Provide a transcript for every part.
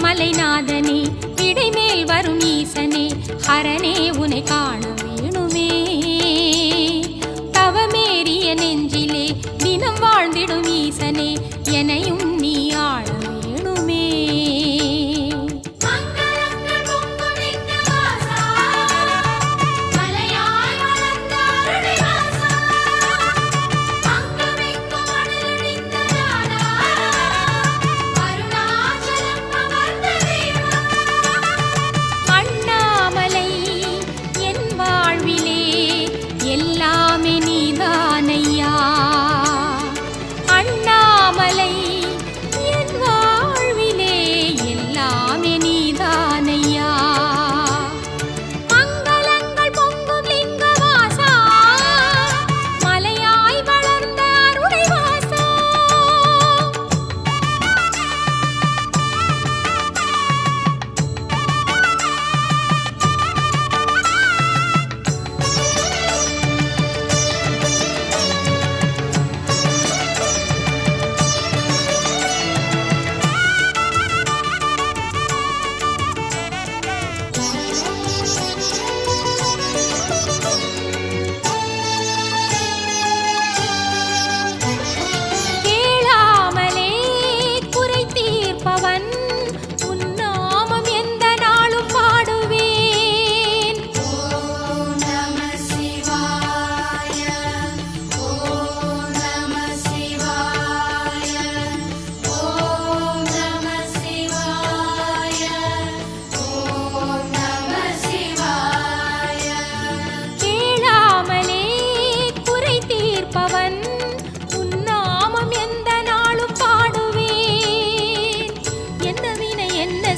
மலைநாதனே இடைமேல் வரும் ஈசனே ஹரனே உனை காண வேணுமே. தவமேறிய நெஞ்சிலே தினம் வாழ்ந்திடும் ஈசனே எனையும் நீ ஆள வேணுமே. எல்லாமே நீதானையா அண்ணாமலை என் வாழ்விலே, எல்லாமே நீதானையா. மங்களங்கள் பொங்கும் லிங்கவாசா, மலையாய் வளர்ந்த அருளை வாசா.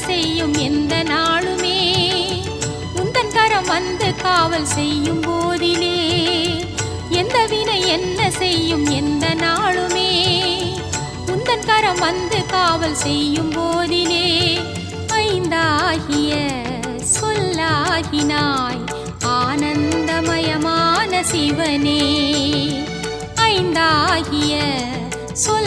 செய்யும் எந்த நாளுமே உந்தன் கரம் வந்து காவல் செய்யும் போதிலே, எந்த வினை என்ன செய்யும் எந்த நாளுமே உந்தன் கரம் வந்து காவல் செய்யும் போதிலே. ஐந்தாகிய சொல்லாகினாய் ஆனந்தமயமான சிவனே, ஐந்தாகிய சொல்